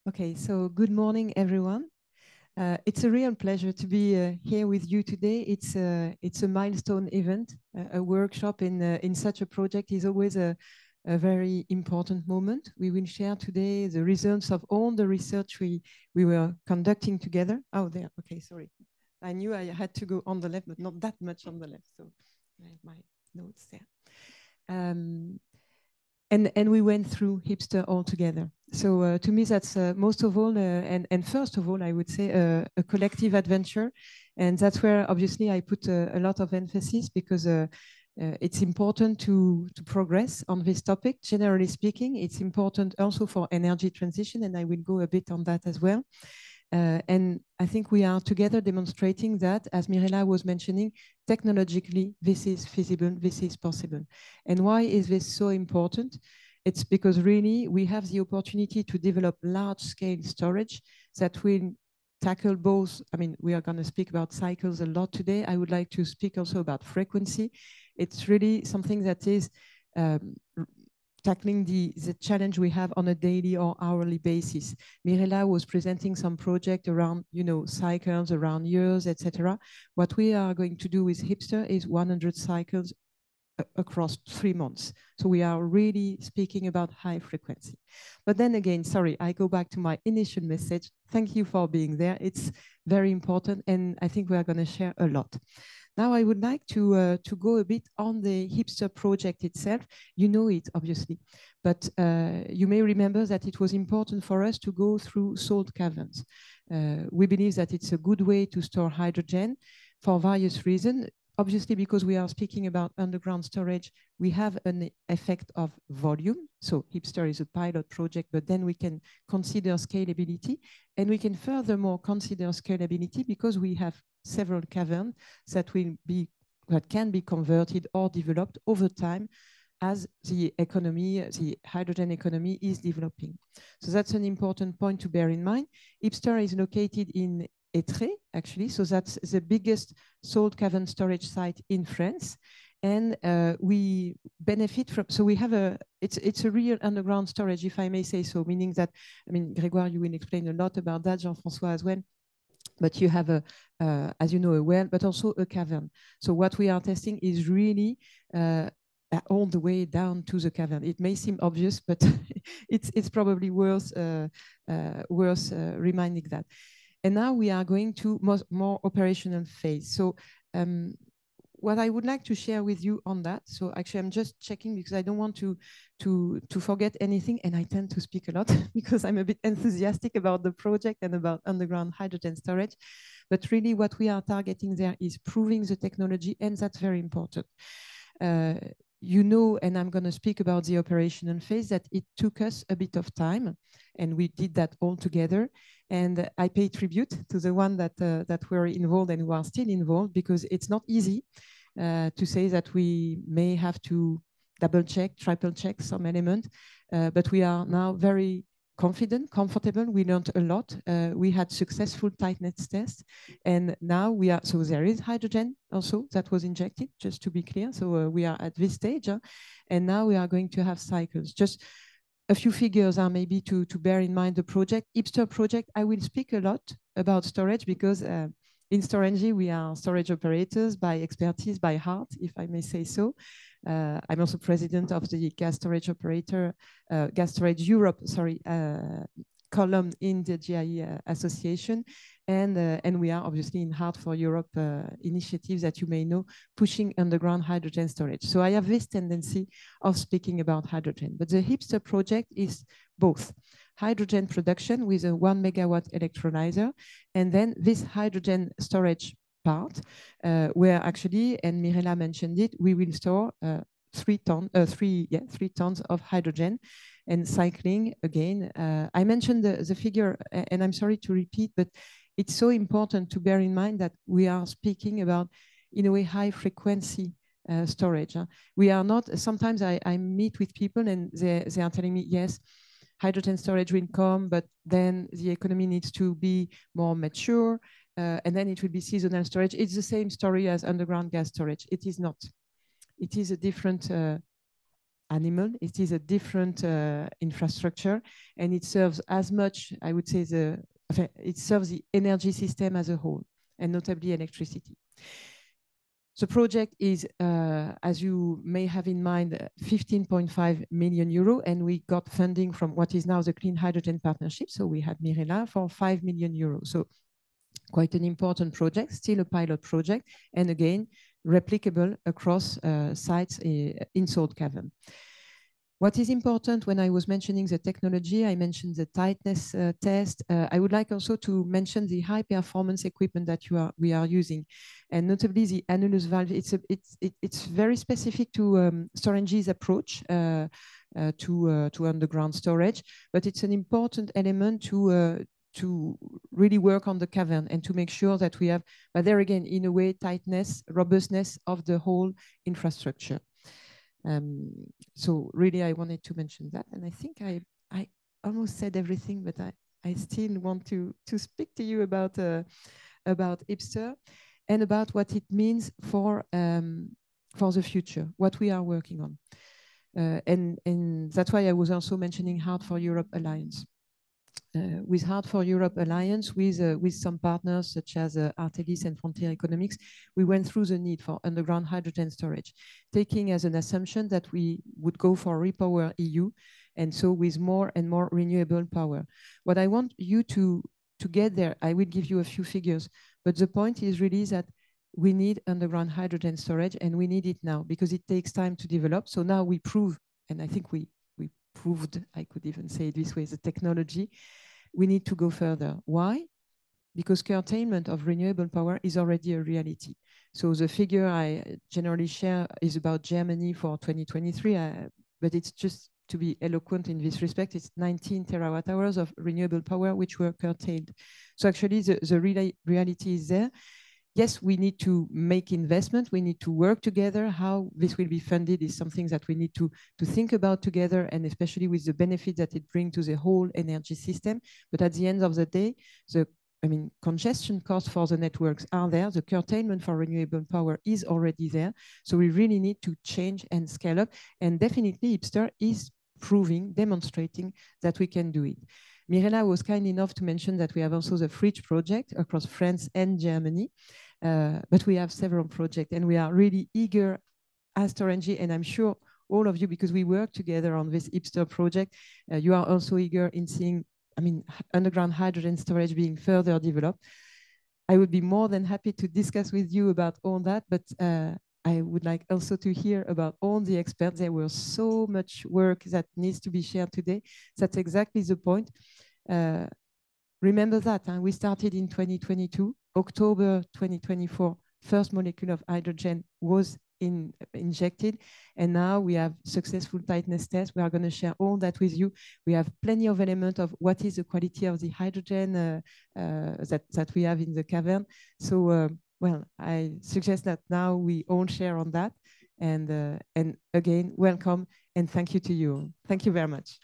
Okay, so good morning, everyone. It's a real pleasure to be here with you today. It's a milestone event. A workshop in such a project is always a very important moment. We will share today the results of all the research we were conducting together. Oh, there. Okay, sorry. I knew I had to go on the left, but not that much on the left. So I have my notes there. And we went through HyPSTER all together. So to me, that's most of all, and first of all, I would say a collective adventure. And that's where obviously I put a lot of emphasis because it's important to progress on this topic. Generally speaking, it's important also for energy transition, and I will go a bit on that as well. And I think we are together demonstrating that, as Mirella was mentioning, technologically, this is feasible, this is possible. And why is this so important? It's because really we have the opportunity to develop large-scale storage that will tackle both. I mean, we are going to speak about cycles a lot today. I would like to speak also about frequency. It's really something that is tackling the challenge we have on a daily or hourly basis. Mirella was presenting some project around, cycles, around years, etc. What we are going to do with HyPSTER is 100 cycles across 3 months. So we are really speaking about high frequency. But then again, sorry, I go back to my initial message. Thank you for being there. It's very important, and I think we are going to share a lot. Now I would like to go a bit on the HyPSTER project itself. You know it, obviously, but you may remember that it was important for us to go through salt caverns. We believe that it's a good way to store hydrogen for various reasons. Obviously, because we are speaking about underground storage, we have an effect of volume. So HyPSTER is a pilot project, but then we can consider scalability. And we can furthermore consider scalability because we have several caverns that can be converted or developed over time as the economy, the hydrogen economy is developing. So that's an important point to bear in mind. HyPSTER is located in Étré, actually. So that's the biggest salt cavern storage site in France. And we benefit from, so we have it's a real underground storage, if I may say so, meaning that, I mean, Grégoire, you will explain a lot about that, Jean-François as well. But you have as you know, a well, but also a cavern. So what we are testing is really all the way down to the cavern. It may seem obvious, but it's probably worth reminding that. And now we are going to more operational phase. So what I would like to share with you on that. So actually, I'm just checking because I don't want to forget anything, and I tend to speak a lot because I'm a bit enthusiastic about the project and about underground hydrogen storage. But really, what we are targeting there is proving the technology, and that's very important. You know, and I'm going to speak about the operational phase, that it took us a bit of time, and we did that all together. And I pay tribute to the one that were involved and who are still involved, because it's not easy to say that we may have to double check, triple check some element, but we are now very confident, comfortable. We learned a lot. We had successful tightness tests, and now we are, so there is hydrogen also that was injected, just to be clear. So we are at this stage, and now we are going to have cycles. Just a few figures are maybe to bear in mind the project. HyPSTER project, I will speak a lot about storage because in Storengy, we are storage operators by expertise, by heart, if I may say so. I'm also president of the gas storage operator, gas storage Europe, sorry, column in the GIE association. And we are obviously in Heart for Europe initiatives that you may know, pushing underground hydrogen storage. So I have this tendency of speaking about hydrogen, but the HyPSTER project is both hydrogen production with a 1 megawatt electrolyzer, and then this hydrogen storage part, where actually, and Mirella mentioned it, we will store 3 tons of hydrogen. And cycling again, I mentioned the figure, and I'm sorry to repeat, but it's so important to bear in mind that we are speaking about, in a way, high frequency storage. We are not, sometimes I meet with people and they are telling me, yes, hydrogen storage will come, but then the economy needs to be more mature, and then it will be seasonal storage. It's the same story as underground gas storage. It is not. It is a different animal. It is a different infrastructure, and it serves as much, I would say, it serves the energy system as a whole, and notably electricity. The project is, as you may have in mind, 15.5 million euro, and we got funding from what is now the Clean Hydrogen Partnership. So we had Mirela for 5 million euros. So quite an important project, still a pilot project, and again, replicable across sites in salt cavern. What is important when I was mentioning the technology, I mentioned the tightness test. I would like also to mention the high performance equipment that we are using, and notably the annulus valve. It's very specific to Storengy's approach to underground storage, but it's an important element to really work on the cavern and to make sure that we have, but there again, in a way, tightness, robustness of the whole infrastructure. So really, I wanted to mention that, and I think I almost said everything, but I still want to speak to you about HyPSTER and about what it means for the future, what we are working on, and that's why I was also mentioning Hard for Europe Alliance. With Hard for Europe Alliance, with some partners such as Artelis and Frontier Economics, we went through the need for underground hydrogen storage, taking as an assumption that we would go for Repower EU, and so with more and more renewable power. What I want you to get there, I will give you a few figures, but the point is really that we need underground hydrogen storage, and we need it now because it takes time to develop. So now we prove, and I think we proved, I could even say it this way, the technology. We need to go further. Why? Because curtailment of renewable power is already a reality. So the figure I generally share is about Germany for 2023, but it's just to be eloquent in this respect, it's 19 terawatt hours of renewable power which were curtailed. So actually the reality is there. Yes, we need to make investment. We need to work together. How this will be funded is something that we need to think about together, and especially with the benefit that it brings to the whole energy system. But at the end of the day, congestion costs for the networks are there. The curtailment for renewable power is already there. So we really need to change and scale up. And definitely HyPSTER is proving, demonstrating that we can do it. Mirela was kind enough to mention that we have also the Fridge project across France and Germany, but we have several projects, and we are really eager as Storengy, and I'm sure all of you, because we work together on this HyPSTER project, you are also eager in seeing, underground hydrogen storage being further developed. I would be more than happy to discuss with you about all that, but I would like also to hear about all the experts. There was so much work that needs to be shared today. That's exactly the point. Remember that we started in 2022, October 2024, first molecule of hydrogen was injected, and now we have successful tightness tests. We are going to share all that with you. We have plenty of elements of what is the quality of the hydrogen that we have in the cavern. So, well, I suggest that now we all share on that. And again, welcome and thank you to you. Thank you very much.